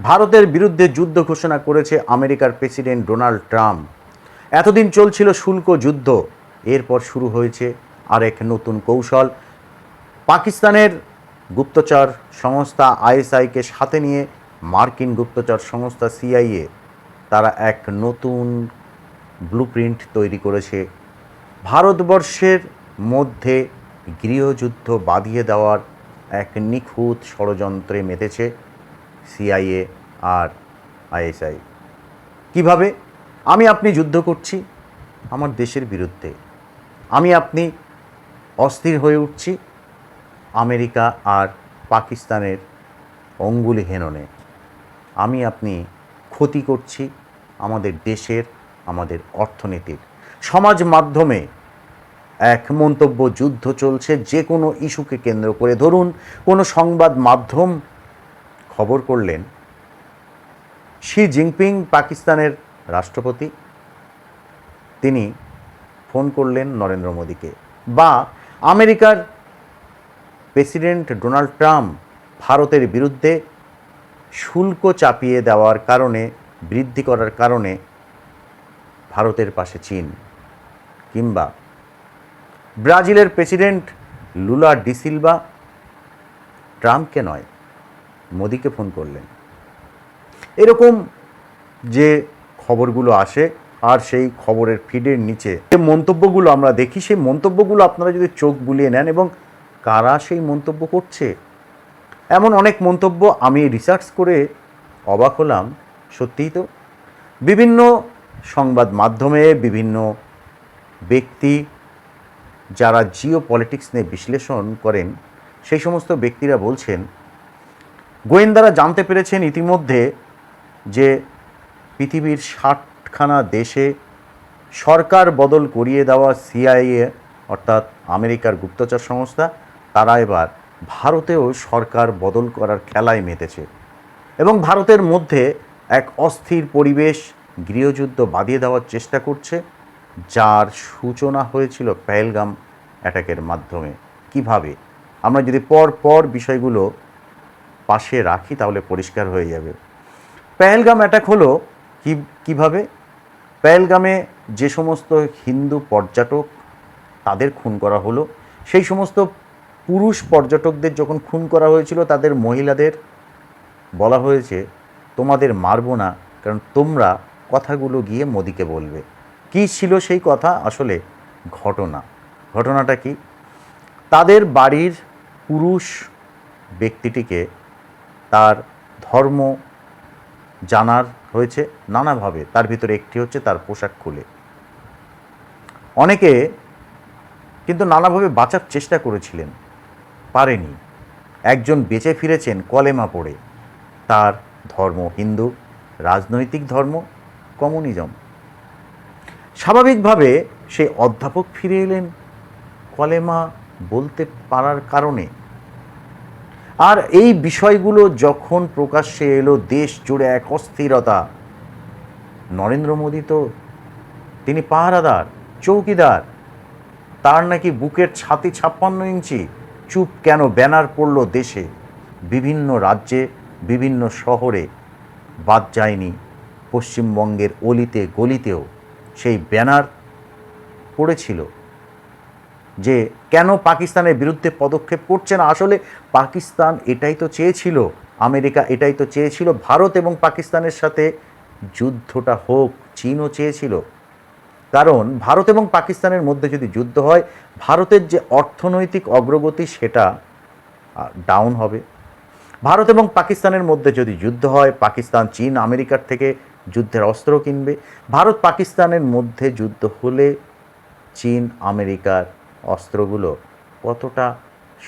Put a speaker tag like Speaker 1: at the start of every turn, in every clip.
Speaker 1: ভারতের বিরুদ্ধে যুদ্ধ ঘোষণা করেছে আমেরিকার প্রেসিডেন্ট ডোনাল্ড ট্রাম্প। এতদিন চলছিল শুল্ক যুদ্ধ, এরপর শুরু হয়েছে আরেক নতুন কৌশল। পাকিস্তানের গুপ্তচর সংস্থা আইএসআইকে সাথে নিয়ে মার্কিন গুপ্তচর সংস্থা সিআইএ তারা এক নতুন ব্লুপ্রিন্ট তৈরি করেছে। ভারতবর্ষের মধ্যে গৃহযুদ্ধ বাঁধিয়ে দেওয়ার এক নিখুঁত ষড়যন্ত্রে মেতেছে সিআইএ আর আইএসআই। কিভাবে? আমি আপনি যুদ্ধ করছি আমার দেশের বিরুদ্ধে, আমি আপনি অস্থির হয়ে উঠছি আমেরিকা আর পাকিস্তানের অঙ্গুলি হেননে, আমি আপনি ক্ষতি করছি আমাদের দেশের, আমাদের অর্থনীতির। সমাজ মাধ্যমে এক মন্তব্য যুদ্ধ চলছে যে কোনো ইস্যুকে কেন্দ্র করে। ধরুন কোনো সংবাদ মাধ্যম খবর করলেন শি জিনপিং পাকিস্তানের রাষ্ট্রপতি, তিনি ফোন করলেন নরেন্দ্র মোদীকে, বা আমেরিকার প্রেসিডেন্ট ডোনাল্ড ট্রাম্প ভারতের বিরুদ্ধে শুল্ক চাপিয়ে দেওয়ার কারণে, বৃদ্ধি করার কারণে ভারতের পাশে চীন, কিংবা ব্রাজিলের প্রেসিডেন্ট লুলা ডিসিলভা ট্রাম্পকে নয় মোদিকে ফোন করলেন। এরকম যে খবরগুলো আসে আর সেই খবরের ফিডের নিচে যে মন্তব্যগুলো আমরা দেখি, সেই মন্তব্যগুলো আপনারা যদি চোখ বুলিয়ে নেন এবং কারা সেই মন্তব্য করছে, এমন অনেক মন্তব্য আমি রিসার্চ করে অবাক হলাম। সত্যিই তো বিভিন্ন সংবাদ মাধ্যমে বিভিন্ন ব্যক্তি যারা জিও পলিটিক্স নিয়ে বিশ্লেষণ করেন, সেই সমস্ত ব্যক্তিরা বলছেন গোয়েন্দারা জানতে পেরেছেন ইতিমধ্যে যে পৃথিবীর 60খানা দেশে সরকার বদল করিয়ে দেওয়া সিআইএ অর্থাৎ আমেরিকার গুপ্তচর সংস্থা, তারা এবার ভারতেও সরকার বদল করার খেলায় মেতেছে এবং ভারতের মধ্যে এক অস্থির পরিবেশ, গৃহযুদ্ধ বাঁধিয়ে দেওয়ার চেষ্টা করছে, যার সূচনা হয়েছিল পেহেলগাম অ্যাটাকের মাধ্যমে। কিভাবে? আমরা যদি পর বিষয়গুলো পাশে রাখি তাহলে পরিষ্কার হয়ে যাবে। পেহেলগাম অ্যাটাক হলো কিভাবে? পেহেলগামে যে সমস্ত হিন্দু পর্যটক তাদের খুন করা হলো, সেই সমস্ত পুরুষ পর্যটকদের যখন খুন করা হয়েছিল তাদের মহিলাদের বলা হয়েছে তোমাদের মারবো না, কারণ তোমরা কথাগুলো গিয়ে মোদিকে বলবে। কি ছিল সেই কথা? আসলে ঘটনাটা কি? তাদের বাড়ির পুরুষ ব্যক্তিটিকে তার ধর্ম জানার হয়েছে নানাভাবে, তার ভিতরে একটি হচ্ছে তার পোশাক খুলে। অনেকে কিন্তু নানাভাবে বাঁচার চেষ্টা করেছিলেন, পারেনি। একজন বেঁচে ফিরেছেন কলেমা পড়ে, তার ধর্ম হিন্দু, রাজনৈতিক ধর্ম কমিউনিজম। স্বাভাবিকভাবে সেই অধ্যাপক ফিরে এলেন কলেমা বলতে পারার কারণে। আর এই বিষয়গুলো যখন প্রকাশ্যে এলো, দেশ জুড়ে এক অস্থিরতা। নরেন্দ্র মোদী তো তিনি পাহারাদার, চৌকিদার, তার নাকি বুকের ছাতি 56 ইঞ্চি। চুপ কেন? ব্যানার পড়ল দেশে, বিভিন্ন রাজ্যে, বিভিন্ন শহরে, বাদ যায়নি পশ্চিমবঙ্গের অলিতে গলিতেও সেই ব্যানার পড়েছিল যে কেন পাকিস্তানের বিরুদ্ধে পদক্ষেপ করছে না। আসলে পাকিস্তান এটাই তো চেয়েছিল, আমেরিকা এটাই তো চেয়েছিল, ভারত এবং পাকিস্তানের সাথে যুদ্ধটা হোক, চীনও চেয়েছিল। কারণ ভারত এবং পাকিস্তানের মধ্যে যদি যুদ্ধ হয়, ভারতের যে অর্থনৈতিক অগ্রগতি সেটা ডাউন হবে। ভারত এবং পাকিস্তানের মধ্যে যদি যুদ্ধ হয়, পাকিস্তান চীন আমেরিকার থেকে যুদ্ধের অস্ত্র কিনবে। ভারত পাকিস্তানের মধ্যে যুদ্ধ হলে চীন আমেরিকার অস্ত্রগুলো কতটা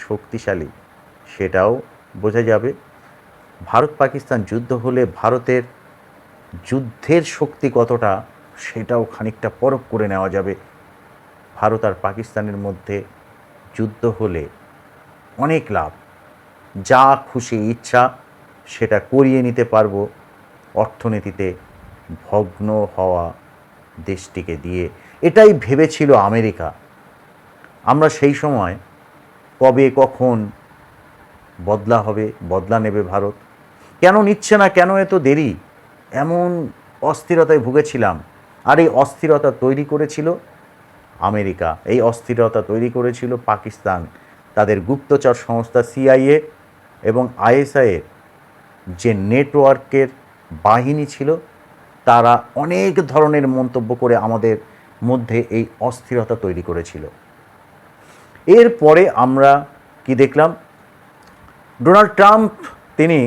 Speaker 1: শক্তিশালী সেটাও বোঝা যাবে। ভারত পাকিস্তান যুদ্ধ হলে ভারতের যুদ্ধের শক্তি কতটা সেটাও খানিকটা পরখ করে নেওয়া যাবে। ভারত আর পাকিস্তানের মধ্যে যুদ্ধ হলে অনেক লাভ, যা খুশি ইচ্ছা সেটা করিয়ে নিতে পারবো অর্থনীতিতে ভগ্ন হওয়া দেশটিকে দিয়ে। এটাই ভেবেছিল আমেরিকা। আমরা সেই সময় কবে কখন বদলা হবে, বদলা নেবে ভারত, কেন নিচ্ছে না, কেন এত দেরি, এমন অস্থিরতায় ভুগেছিলাম। আর এই অস্থিরতা তৈরি করেছিল আমেরিকা, এই অস্থিরতা তৈরি করেছিল পাকিস্তান, তাদের গুপ্তচর সংস্থা সিআইএ এবং আইএসআইয়ের যে নেটওয়ার্কের বাহিনী ছিল, তারা অনেক ধরনের মন্তব্য করে আমাদের মধ্যে এই অস্থিরতা তৈরি করেছিল। এরপরে আমরা কি দেখলাম, ডোনাল্ড ট্রাম্প তিনি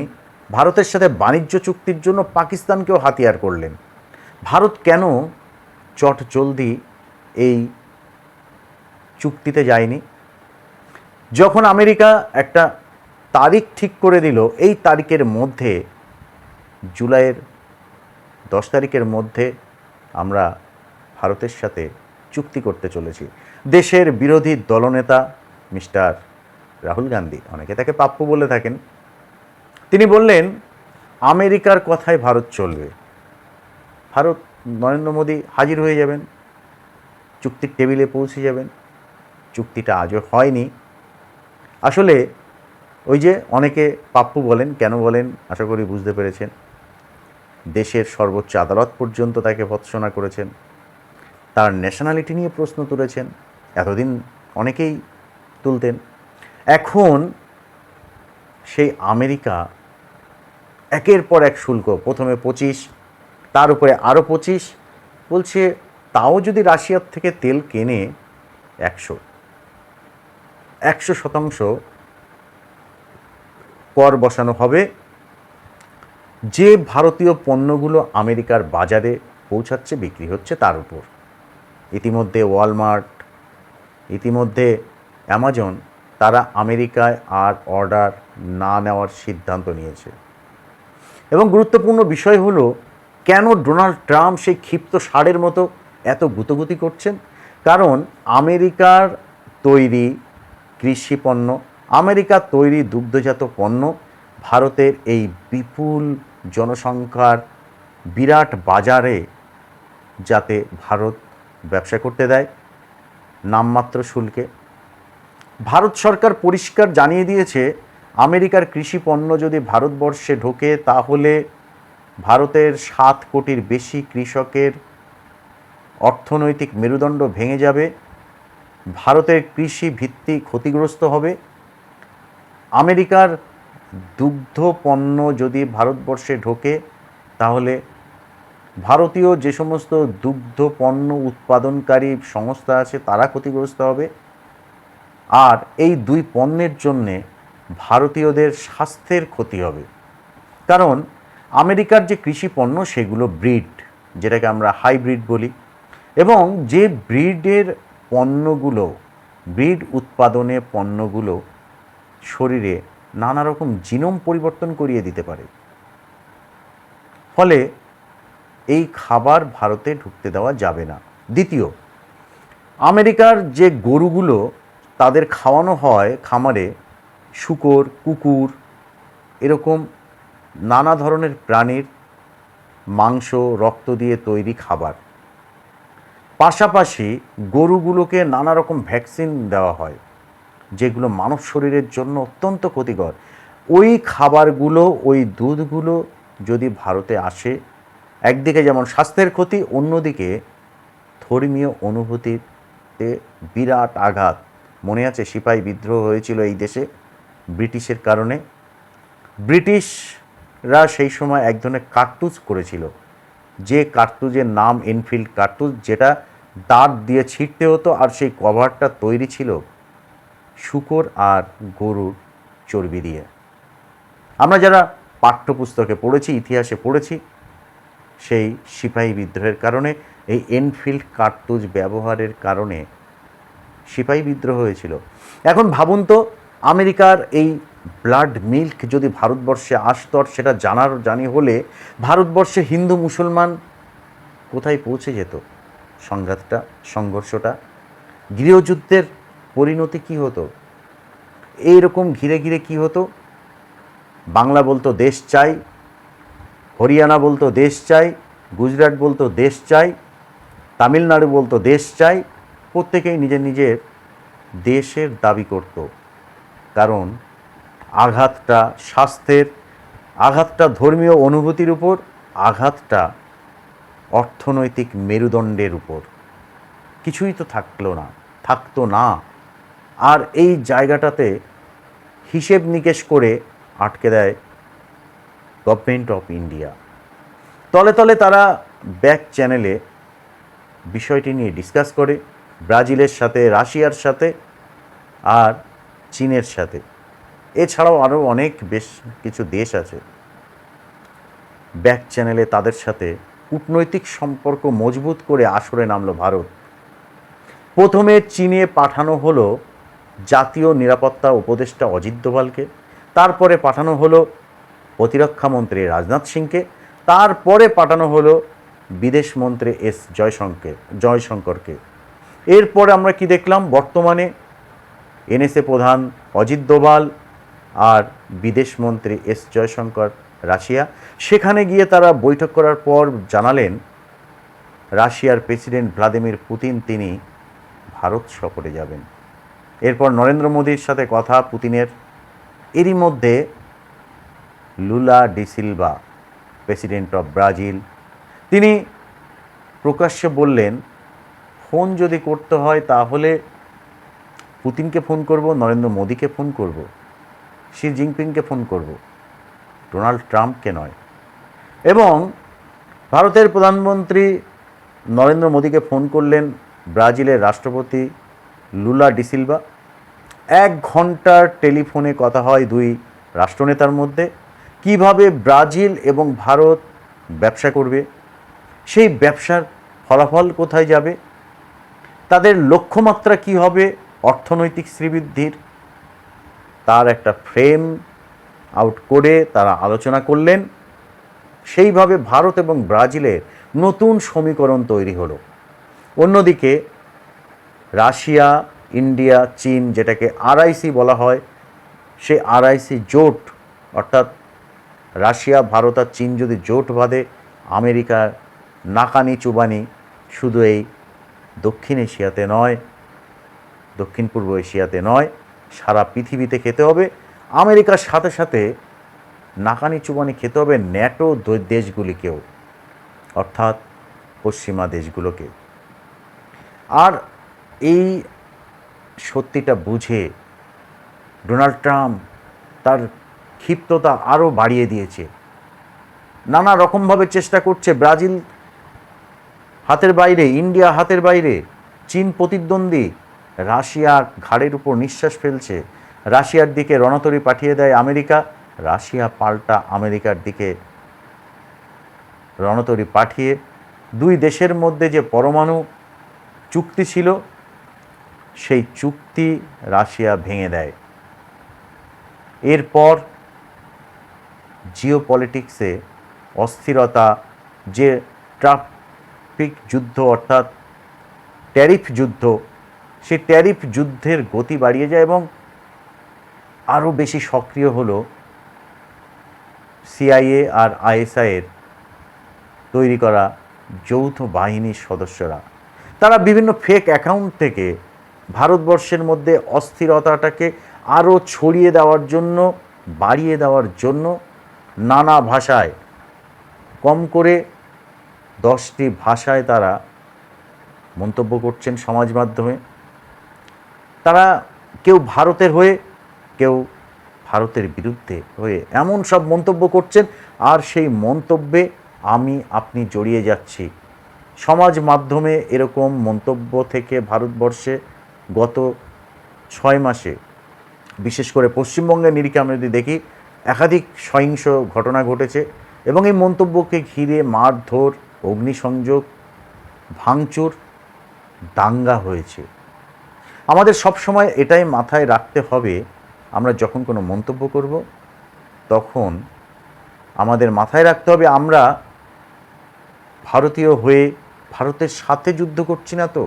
Speaker 1: ভারতের সাথে বাণিজ্য চুক্তির জন্য পাকিস্তানকেও হাতিয়ার করলেন। ভারত কেন চটজলদি এই চুক্তিতে যায়নি? যখন আমেরিকা একটা তারিখ ঠিক করে দিল, এই তারিখের মধ্যে, জুলাইয়ের 10 তারিখের মধ্যে আমরা ভারতের সাথে চুক্তি করতে চলেছি। দেশের বিরোধী দলনেতা মিস্টার রাহুল গান্ধী, অনেকে তাকে পাপ্পু বলে থাকেন, তিনি বললেন আমেরিকার কথায় ভারত চলবে। ভারত, নরেন্দ্র মোদী হাজির হয়ে যাবেন, চুক্তির টেবিলে পৌঁছে যাবেন। চুক্তিটা আজও হয়নি। আসলে ওই যে অনেকে পাপ্পু বলেন, কেন বলেন আশা করি বুঝতে পেরেছেন। দেশের সর্বোচ্চ আদালত পর্যন্ত তাকে ভৎসনা করেছেন, তার ন্যাশনালিটি নিয়ে প্রশ্ন তুলেছেন, এতদিন অনেকেই তুলতেন। এখন সেই আমেরিকা একের পর এক শুল্ক, প্রথমে 25, তার উপরে আরও 25, বলছে তাও যদি রাশিয়ার থেকে তেল কেনে 100% কর বসানো হবে যে ভারতীয় পণ্যগুলো আমেরিকার বাজারে পৌঁছাচ্ছে, বিক্রি হচ্ছে তার উপর। ইতিমধ্যে ওয়ালমার্ট, ইতিমধ্যে অ্যামাজন, তারা আমেরিকায় আর অর্ডার না নেওয়ার সিদ্ধান্ত নিয়েছে। এবং গুরুত্বপূর্ণ বিষয় হলো, কেন ডোনাল্ড ট্রাম্প সেই ক্ষিপ্ত ষাঁড়ের মতো এত গুতগুতি করছেন? কারণ আমেরিকার তৈরি কৃষি পণ্য, আমেরিকার তৈরি দুগ্ধজাত পণ্য ভারতের এই বিপুল জনসংখ্যার বিরাট বাজারে যাতে ভারত ব্যবসা করতে দেয় নামমাত্র শুল্কে। ভারত সরকার পরিষ্কার জানিয়ে দিয়েছে, আমেরিকার কৃষি পণ্য যদি ভারতবর্ষে ঢোকে তাহলে ভারতের 7 কোটির বেশি কৃষকের অর্থনৈতিক মেরুদণ্ড ভেঙে যাবে, ভারতের কৃষি ভিত্তি ক্ষতিগ্রস্ত হবে। আমেরিকার দুগ্ধ পণ্য যদি ভারতবর্ষে ঢোকে তাহলে ভারতীয় যে সমস্ত দুগ্ধ পণ্য উৎপাদনকারী সংস্থা আছে তারা ক্ষতিগ্রস্ত হবে। আর এই দুই পণ্যের জন্যে ভারতীয়দের স্বাস্থ্যের ক্ষতি হবে। কারণ আমেরিকার যে কৃষি পণ্য সেগুলো ব্রিড, যেটাকে আমরা হাইব্রিড বলি, এবং যে ব্রিডের পণ্যগুলো, ব্রিড উৎপাদনে পণ্যগুলো শরীরে নানা রকম জিনোম পরিবর্তন করিয়ে দিতে পারে। ফলে এই খাবার ভারতে ঢুকতে দেওয়া যাবে না। দ্বিতীয়, আমেরিকার যে গরুগুলো তাদের খাওয়ানো হয় খামারে, শূকর, কুকুর, এরকম নানা ধরনের প্রাণীর মাংস, রক্ত দিয়ে তৈরি খাবার, পাশাপাশি গরুগুলোকে নানা রকম ভ্যাকসিন দেওয়া হয় যেগুলো মানব শরীরের জন্য অত্যন্ত ক্ষতিকর। ওই খাবারগুলো, ওই দুধগুলো যদি ভারতে আসে, একদিকে যেমন স্বাস্থ্যের ক্ষতি, অন্যদিকে ধর্মীয় অনুভূতিতে বিরাট আঘাত। মনে আছে সিপাহী বিদ্রোহ হয়েছিল এই দেশে ব্রিটিশের কারণে? ব্রিটিশরা সেই সময় এক ধরনের কার্তুজ করেছিল, যে কার্তুজের নাম এনফিল্ড কার্তুজ, যেটা দাঁত দিয়ে ছিঁড়তে হতো, আর সেই কভারটা তৈরি ছিল শূকর আর গরুর চর্বি দিয়ে। আমরা যারা পাঠ্যপুস্তকে পড়েছি, ইতিহাসে পড়েছি, সেই সিপাহী বিদ্রোহের কারণে, এই এনফিল্ড কার্তুজ ব্যবহারের কারণে সিপাহী বিদ্রোহ হয়েছিল। এখন ভাবুন তো, আমেরিকার এই ব্লাড মিল্ক যদি ভারতবর্ষে আসত, সেটা জানি হলে ভারতবর্ষে হিন্দু মুসলমান কোথায় পৌঁছে যেত? সংঘর্ষটা, গৃহযুদ্ধের পরিণতি কী হতো? এইরকম ঘিরে ঘিরে কী হতো? বাংলা বলতো দেশ চাই, হরিয়ানা বলতো দেশ চাই, গুজরাট বলতো দেশ চাই, তামিলনাড়ু বলতো দেশ চাই। প্রত্যেকেই নিজের নিজের দেশের দাবি করত, কারণ আঘাতটা স্বাস্থ্যের, আঘাতটা ধর্মীয় অনুভূতির উপর, আঘাতটা অর্থনৈতিক মেরুদণ্ডের উপর। কিছুই তো থাকতো না। আর এই জায়গাটাতে হিসেব নিকেশ করে আটকে দেয় গভর্নমেন্ট অফ ইন্ডিয়া। তলে তলে তারা ব্যাক চ্যানেলে বিষয়টি নিয়ে ডিসকাস করে ব্রাজিলের সাথে, রাশিয়ার সাথে আর চীনের সাথে। এছাড়াও আরও অনেক বেশ কিছু দেশ আছে। ব্যাক চ্যানেলে তাদের সাথে কূটনৈতিক সম্পর্ক মজবুত করে আসরে নামলো ভারত। প্রথমে চীনে পাঠানো হলো জাতীয় নিরাপত্তা উপদেষ্টা অজিত দোভালকে, তারপরে পাঠানো হলো প্রতিরক্ষামন্ত্রী রাজনাথ সিংকে, তারপরে পাঠানো হলো বিদেশমন্ত্রী এস জয়শঙ্করকে। এরপরে আমরা কি দেখলাম, বর্তমানে এনএসএ প্রধান অজিত দোভাল আর বিদেশমন্ত্রী এস জয়শঙ্কর রাশিয়া। সেখানে গিয়ে তারা বৈঠক করার পর জানালেন রাশিয়ার প্রেসিডেন্ট ভ্লাদিমির পুতিন তিনি ভারত সফরে যাবেন। এরপর নরেন্দ্র মোদীর সাথে কথা পুতিনের। এরই মধ্যে Lula da Silva, president of Brazil, তিনি প্রকাশ্যে বললেন ফোন যদি করতে হয় তাহলে পুতিনকে ফোন করব, নরেন্দ্র মোদীকে ফোন করব, শি জিনপিংকে ফোন করব, ডোনাল্ড ট্রাম্পকে নয়। এবং ভারতের প্রধানমন্ত্রী নরেন্দ্র মোদীকে ফোন করলেন ব্রাজিলের রাষ্ট্রপতি লুলা ডি সিলভা। 1 ঘন্টার টেলিফোনে কথা হয় দুই রাষ্ট্রনেতার মধ্যে। কিভাবে ব্রাজিল এবং ভারত ব্যবসা করবে, সেই ব্যবসার ফলাফল কোথায় যাবে, তাদের লক্ষ্যমাত্রা কি হবে অর্থনৈতিক শ্রীবৃদ্ধির, তার একটা ফ্রেম আউট করে তারা আলোচনা করলেন। সেইভাবে ভারত এবং ব্রাজিলের নতুন সমীকরণ তৈরি হলো। অন্যদিকে রাশিয়া, ইন্ডিয়া, চীন, যেটাকে আরআইসি বলা হয়, সে আরআইসি জোট, অর্থাৎ রাশিয়া, ভারত আর চীন যদি জোট বাঁধে, আমেরিকার নাকানি চুবানি শুধু এই দক্ষিণ এশিয়াতে নয়, দক্ষিণ পূর্ব এশিয়াতে নয়, সারা পৃথিবীতে খেতে হবে। আমেরিকার সাথে সাথে নাকানি চুবানি খেতে হবে ন্যাটো দেশগুলিকেও, অর্থাৎ পশ্চিমা দেশগুলোকে। আর এই সত্যিটা বুঝে ডোনাল্ড ট্রাম্প তার ক্ষিপ্রতা আরও বাড়িয়ে দিয়েছে। নানা রকমভাবে চেষ্টা করছে। ব্রাজিল হাতের বাইরে, ইন্ডিয়া হাতের বাইরে, চীন প্রতিদ্বন্দ্বী, রাশিয়া ঘাড়ের উপর নিঃশ্বাস ফেলছে। রাশিয়ার দিকে রণতরী পাঠিয়ে দেয় আমেরিকা, রাশিয়া পাল্টা আমেরিকার দিকে রণতরী পাঠিয়ে দুই দেশের মধ্যে যে পরমাণু চুক্তি ছিল, সেই চুক্তি রাশিয়া ভেঙে দেয়। এরপর জিওপলিটিক্সে অস্থিরতা, যে ট্রাফিক যুদ্ধ অর্থাৎ ট্যারিফ যুদ্ধ, সেই ট্যারিফ যুদ্ধের গতি বাড়িয়ে যায় এবং আরও বেশি সক্রিয় হলো সিআইএ আর আইএসআইয়ের তৈরি করা যৌথ বাহিনীর সদস্যরা। তারা বিভিন্ন ফেক অ্যাকাউন্ট থেকে ভারতবর্ষের মধ্যে অস্থিরতাটাকে আরও ছড়িয়ে দেওয়ার জন্য, বাড়িয়ে দেওয়ার জন্য নানা ভাষায়, কম করে 10টি ভাষায় তারা মন্তব্য করছেন সমাজ মাধ্যমে। তারা কেউ ভারতের হয়ে, কেউ ভারতের বিরুদ্ধে হয়ে এমন সব মন্তব্য করছেন। আর সেই মন্তব্যে আমি আপনি জড়িয়ে যাচ্ছি। সমাজ মাধ্যমে এরকম মন্তব্য থেকে ভারতবর্ষে গত 6 মাসে, বিশেষ করে পশ্চিমবঙ্গের নিরিখে আমরা যদি দেখি, একাধিক সহিংস ঘটনা ঘটেছে এবং এই মন্তব্যকে ঘিরে মারধর, অগ্নিসংযোগ, ভাঙচুর, দাঙ্গা হয়েছে। আমাদের সবসময় এটাই মাথায় রাখতে হবে, আমরা যখন কোনো মন্তব্য করব তখন আমাদের মাথায় রাখতে হবে আমরা ভারতীয় হয়ে ভারতের সাথে যুদ্ধ করছি না তো,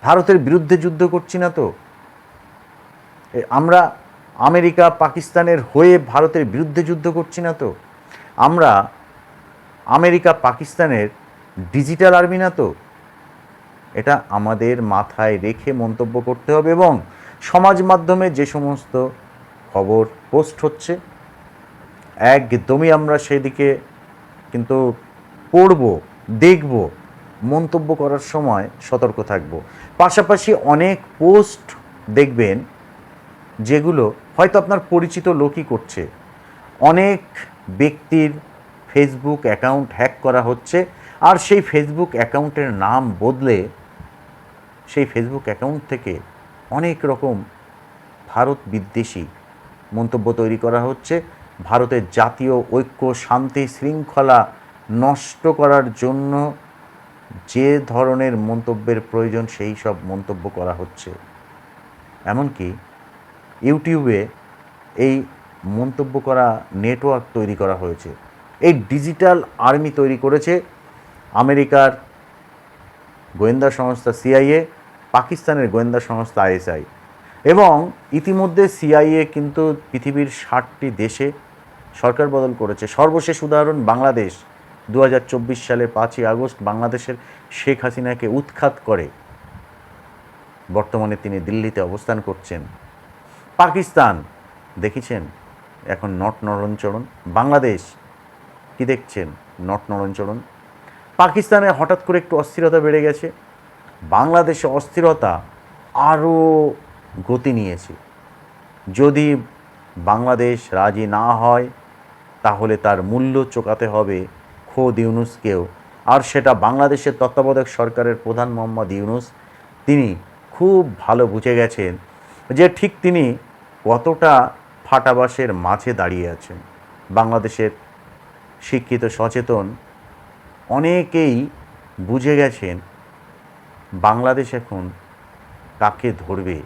Speaker 1: ভারতের বিরুদ্ধে যুদ্ধ করছি না তো, আমরা আমেরিকা পাকিস্তানের হয়ে ভারতের বিরুদ্ধে যুদ্ধ করছি না তো, আমরা আমেরিকা পাকিস্তানের ডিজিটাল আর্মি না তো। এটা আমাদের মাথায় রেখে মন্তব্য করতে হবে। এবং সমাজ মাধ্যমে যে সমস্ত খবর পোস্ট হচ্ছে একদমই আমরা সেদিকে কিন্তু পড়ব, দেখব, মন্তব্য করার সময় সতর্ক থাকব। পাশাপাশি অনেক পোস্ট দেখবেন যেগুলো হয়তো আপনার পরিচিত লোকই করছে। অনেক ব্যক্তির ফেসবুক অ্যাকাউন্ট হ্যাক করা হচ্ছে, আর সেই ফেসবুক অ্যাকাউন্টের নাম বদলে সেই ফেসবুক অ্যাকাউন্ট থেকে অনেক রকম ভারত বিদ্বেষী মন্তব্য তৈরি করা হচ্ছে। ভারতের জাতীয় ঐক্য, শান্তি, শৃঙ্খলা নষ্ট করার জন্য যে ধরনের মন্তব্যের প্রয়োজন সেই সব মন্তব্য করা হচ্ছে। এমনকি ইউটিউবে এই মন্তব্য করা নেটওয়ার্ক তৈরি করা হয়েছে। এই ডিজিটাল আর্মি তৈরি করেছে আমেরিকার গোয়েন্দা সংস্থা সিআইএ, পাকিস্তানের গোয়েন্দা সংস্থা আইএসআই, এবং ইতিমধ্যে সিআইএ কিন্তু পৃথিবীর 60টি দেশে সরকার বদল করেছে। সর্বশেষ উদাহরণ বাংলাদেশ। 2024 সালের 5ই আগস্ট বাংলাদেশের শেখ হাসিনাকে উৎখাত করে বর্তমানে তিনি দিল্লিতে অবস্থান করছেন। পাকিস্তান দেখেছেন এখন নট নরণচরণ। বাংলাদেশ কি দেখছেন? নট নরণচরণ। পাকিস্তানে হঠাৎ করে একটু অস্থিরতা বেড়ে গেছে, বাংলাদেশে অস্থিরতা আরও গতি নিয়েছে। যদি বাংলাদেশ রাজি না হয় তাহলে তার মূল্য চোকাতে হবে খোদ ইউনূসকেও, আর সেটা বাংলাদেশের তত্ত্বাবধায়ক সরকারের প্রধান মোহাম্মদ ইউনূস তিনি খুব ভালো বুঝে গেছেন যে ঠিক তিনি কতটা ফাটাবাসের মাঝে দাঁড়িয়ে আছেন। বাংলাদেশের শিক্ষিত সচেতন অনেকেই বুঝে গেছেন বাংলাদেশ এখন কাকে ধরবে,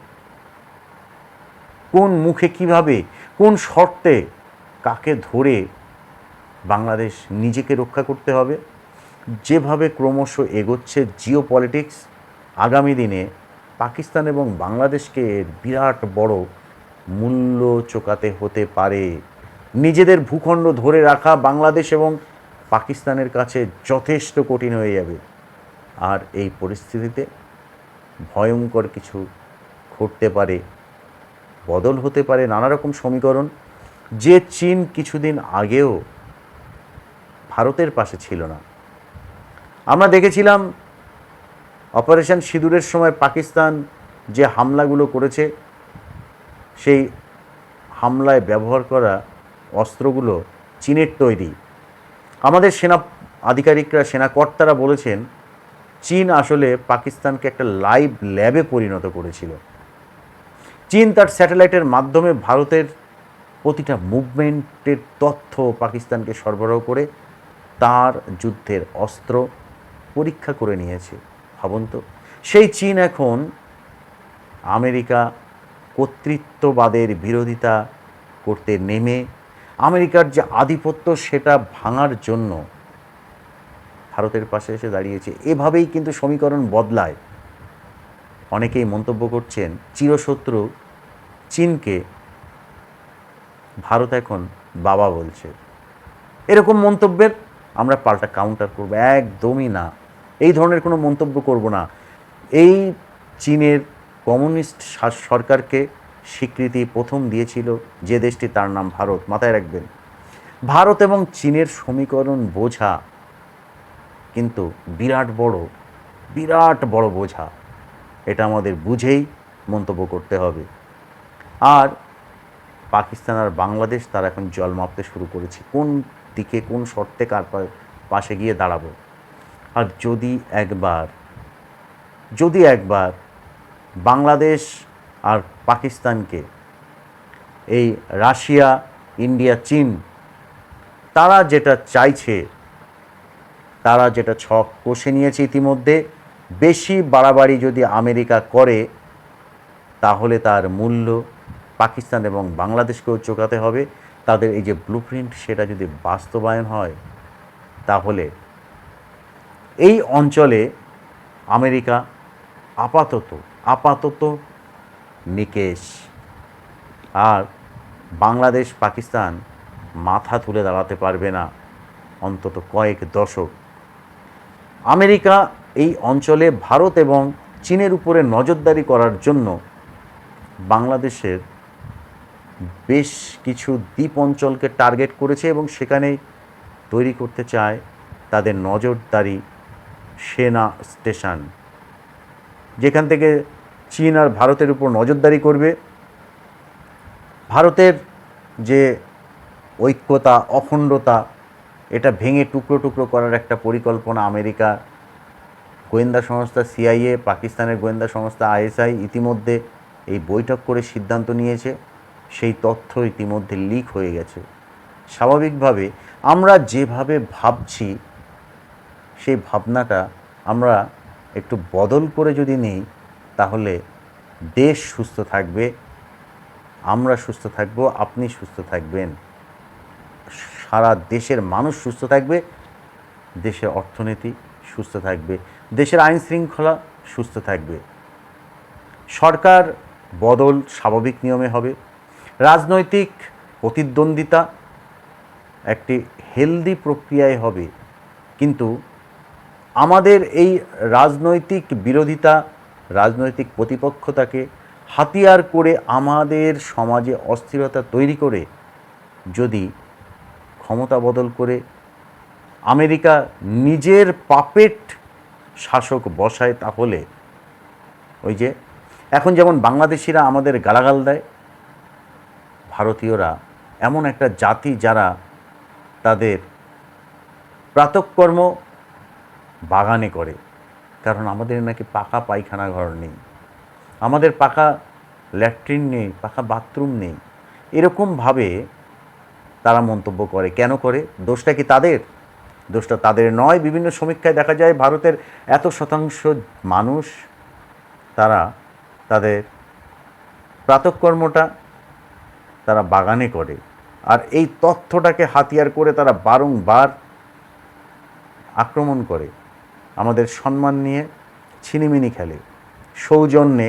Speaker 1: কোন মুখে, কিভাবে, কোন শর্তে কাকে ধরে বাংলাদেশ নিজেকে রক্ষা করতে হবে। যেভাবে ক্রমশ এগোচ্ছে জিও পলিটিক্স, আগামী দিনে পাকিস্তান এবং বাংলাদেশকে বিরাট বড় মূল্য চোকাতে হতে পারে। নিজেদের ভূখণ্ড ধরে রাখা বাংলাদেশ এবং পাকিস্তানের কাছে যথেষ্ট কঠিন হয়ে যাবে। আর এই পরিস্থিতিতে ভয়ঙ্কর কিছু ঘটতে পারে, বদল হতে পারে নানা রকম সমীকরণ। যে চীন কিছুদিন আগেও ভারতের পাশে ছিল না। আমরা দেখেছিলাম অপারেশন সিঁদুরের সময় পাকিস্তান যে হামলাগুলো করেছে, সেই হামলায় ব্যবহার করা অস্ত্রগুলো চীনের তৈরি। আমাদের সেনা আধিকারিকরা, সেনাকর্তারা বলেছেন চীন আসলে পাকিস্তানকে একটা লাইভ ল্যাবে পরিণত করেছিল। চীন তার স্যাটেলাইটের মাধ্যমে ভারতের প্রতিটা মুভমেন্টের তথ্য পাকিস্তানকে সরবরাহ করে তার যুদ্ধের অস্ত্র পরীক্ষা করে নিয়েছে। ভাবুন তো, সেই চীন এখন আমেরিকা কর্তৃত্ববাদের বিরোধিতা করতে নেমে আমেরিকার যে আধিপত্য সেটা ভাঙার জন্য ভারতের পাশে এসে দাঁড়িয়েছে। এভাবেই কিন্তু সমীকরণ বদলায়। অনেকেই মন্তব্য করছেন চিরশত্রু চীনকে ভারত এখন বাবা বলছে। এরকম মন্তব্যের আমরা পাল্টা কাউন্টার করব, একদমই না, এই ধরনের কোনো মন্তব্য করব না। এই চীনের কমিউনিস্ট সরকারকে স্বীকৃতি প্রথম দিয়েছিল যে দেশটি, তার নাম ভারত। মাথায় রাখবেন, ভারত এবং চীনের সমীকরণ বোঝা কিন্তু বিরাট বড় বোঝা। এটা আমাদের বুঝেই মন্তব্য করতে হবে। আর পাকিস্তান আর বাংলাদেশ তারা এখন জল মাপতে শুরু করেছে, কোন দিকে কোন শর্তে কার পাশে গিয়ে দাঁড়াবো। আর যদি একবার বাংলাদেশ আর পাকিস্তানকে এই রাশিয়া, ইন্ডিয়া, চীন তারা যেটা চাইছে, তারা যেটা ছক কষে নিয়েছে ইতিমধ্যে, বেশি বাড়াবাড়ি যদি আমেরিকা করে তাহলে তার মূল্য পাকিস্তান এবং বাংলাদেশকেও চোকাতে হবে। তাদের এই যে ব্লুপ্রিন্ট সেটা যদি বাস্তবায়ন হয় তাহলে এই অঞ্চলে আমেরিকা আপাতত নিকেশ, আর বাংলাদেশ পাকিস্তান মাথা তুলে দাঁড়াতে পারবে না অন্তত কয়েক দশক। আমেরিকা এই অঞ্চলে ভারত এবং চীনের উপরে নজরদারি করার জন্য বাংলাদেশের বেশ কিছু দ্বীপ অঞ্চলকে টার্গেট করেছে এবং সেখানেই তৈরি করতে চায় তাদের নজরদারি সেনা স্টেশন, যেখান থেকে চীন আর ভারতের উপর নজরদারি করবে। ভারতের যে ঐক্যতা, অখণ্ডতা, এটা ভেঙে টুকরো টুকরো করার একটা পরিকল্পনা আমেরিকা গোয়েন্দা সংস্থা সিআইএ, পাকিস্তানের গোয়েন্দা সংস্থা আইএসআই ইতিমধ্যে এই বৈঠক করে সিদ্ধান্ত নিয়েছে। সেই তথ্য ইতিমধ্যে লিক হয়ে গেছে। স্বাভাবিকভাবে আমরা যেভাবে ভাবছি সেই ভাবনাটা আমরা একটু বদল করে যদি নিই, তাহলে দেশ সুস্থ থাকবে, আমরা সুস্থ থাকব, আপনি সুস্থ থাকবেন, সারা দেশের মানুষ সুস্থ থাকবে, দেশের অর্থনীতি সুস্থ থাকবে, দেশের আইন শৃঙ্খলা সুস্থ থাকবে, সরকার বদল স্বাভাবিক নিয়মে হবে, রাজনৈতিক প্রতিদ্বন্দ্বিতা একটি হেলদি প্রক্রিয়ায় হবে। কিন্তু আমাদের এই রাজনৈতিক বিরোধিতা, রাজনৈতিক প্রতিপক্ষতাকে হাতিয়ার করে আমাদের সমাজে অস্থিরতা তৈরি করে যদি ক্ষমতা বদল করে আমেরিকা নিজের পাপেট শাসক বসায়, তাহলে ওই যে এখন যেমন বাংলাদেশিরা আমাদের গালাগাল দেয়, ভারতীয়রা এমন একটা জাতি যারা তাদের প্রাতঃকর্ম বাগানে করে, কারণ আমাদের নাকি পাকা পায়খানা ঘর নেই, আমাদের পাকা ল্যাট্রিন নেই, পাকা বাথরুম নেই, এরকমভাবে তারা মন্তব্য করে। কেন করে? দোষটা কি তাদের? দোষটা তাদের নয়। বিভিন্ন সমীক্ষায় দেখা যায় ভারতের এত শতাংশ মানুষ তারা তাদের প্রাতঃকর্মটা তারা বাগানে করে, আর এই তথ্যটাকে হাতিয়ার করে তারা বারংবার আক্রমণ করে, আমাদের সম্মান নিয়ে ছিনিমিনি খেলে। সৌজন্যে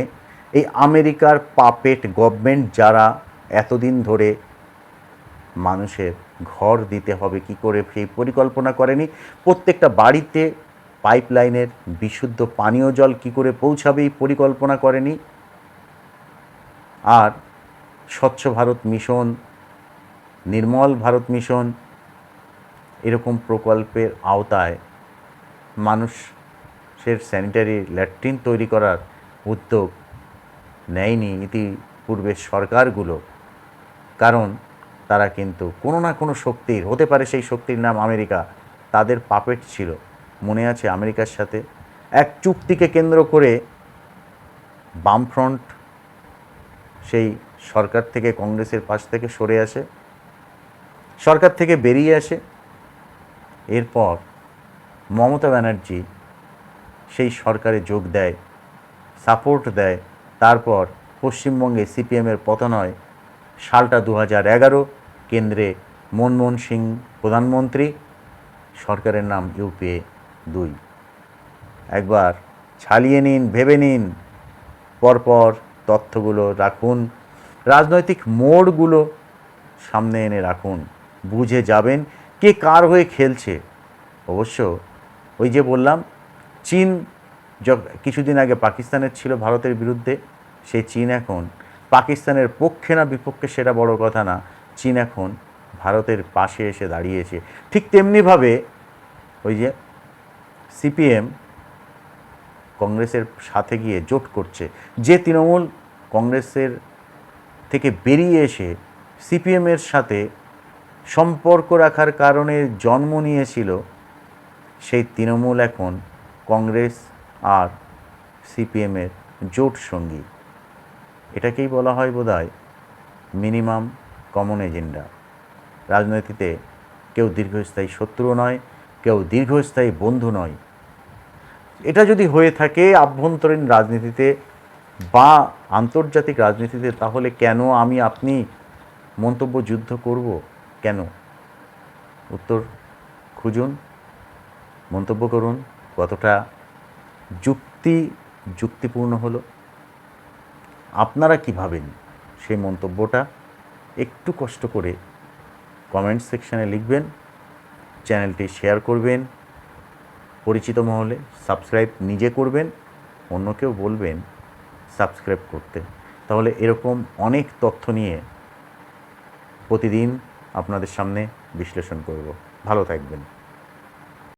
Speaker 1: এই আমেরিকার পাপেট গভর্নমেন্ট যারা এতদিন ধরে মানুষের ঘর দিতে হবে কি করে সেই পরিকল্পনা করেনি, প্রত্যেকটা বাড়িতে পাইপলাইনের বিশুদ্ধ পানীয় জল কি করে পৌঁছাবে এই পরিকল্পনা করেনি, আর স্বচ্ছ ভারত মিশন, নির্মল ভারত মিশন এরকম প্রকল্পের আওতায় মানুষের স্যানিটারি ল্যাট্রিন তৈরি করার উদ্যোগ নেয়নি ইতিপূর্বের সরকারগুলো। কারণ তারা কিন্তু কোনো না কোনো শক্তির, হতে পারে সেই শক্তির নাম আমেরিকা, তাদের পাপেট ছিল। মনে আছে আমেরিকার সাথে এক চুক্তিকে কেন্দ্র করে বামফ্রন্ট সেই সরকার থেকে, কংগ্রেসের পাশ থেকে সরে আসে, সরকার থেকে বেরিয়ে আসে। এরপর মমতা ব্যানার্জি সেই সরকারে যোগ দেয়, সাপোর্ট দেয়। তারপর পশ্চিমবঙ্গে সিপিএমের পতন হয়। সালটা 2011, কেন্দ্রে মনমোহন সিং প্রধানমন্ত্রী, সরকারের নাম ইউপিএ 2। একবার ছালিয়ে নিন, ভেবে নিন, পরপর তথ্যগুলো রাখুন, রাজনৈতিক মোড়গুলো সামনে এনে রাখুন, বুঝে যাবেন কে কার হয়ে খেলছে। অবশ্য ওই যে বললাম, চীন কিছুদিন আগে পাকিস্তানের ছিল ভারতের বিরুদ্ধে, সেই চীন এখন পাকিস্তানের পক্ষে না বিপক্ষে সেটা বড় কথা না, চীন এখন ভারতের পাশে এসে দাঁড়িয়েছে। ঠিক তেমনিভাবে ওই যে সিপিএম কংগ্রেসের সাথে গিয়ে জোট করছে, যে তৃণমূল কংগ্রেসের থেকে বেরিয়ে এসে সিপিএমের সাথে সম্পর্ক রাখার কারণে জন্ম নিয়েছিল, সেই তৃণমূল এখন কংগ্রেস আর সিপিএমের জোট সঙ্গী। এটাকেই বলা হয় বোধহয় মিনিমাম কমন এজেন্ডা। রাজনীতিতে কেউ দীর্ঘস্থায়ী শত্রু নয়, কেউ দীর্ঘস্থায়ী বন্ধু নয়। এটা যদি হয়ে থাকে আভ্যন্তরীণ রাজনীতিতে বা আন্তর্জাতিক রাজনীতিতে, তাহলে কেন আমি আপনি মন্তব্য যুদ্ধ করব? কেন? উত্তর খুঁজুন, মন্তব্য করুন, কতটা যুক্তিপূর্ণ হলো, আপনারা কী ভাবেন সেই মন্তব্যটা একটু কষ্ট করে কমেন্ট সেকশানে লিখবেন, চ্যানেলটি শেয়ার করবেন, পরিচিত মহলে সাবস্ক্রাইব নিজে করবেন, অন্যকেও বলবেন সাবস্ক্রাইব করতে। তাহলে এরকম অনেক তথ্য নিয়ে প্রতিদিন আপনাদের সামনে বিশ্লেষণ করব। ভালো থাকবেন।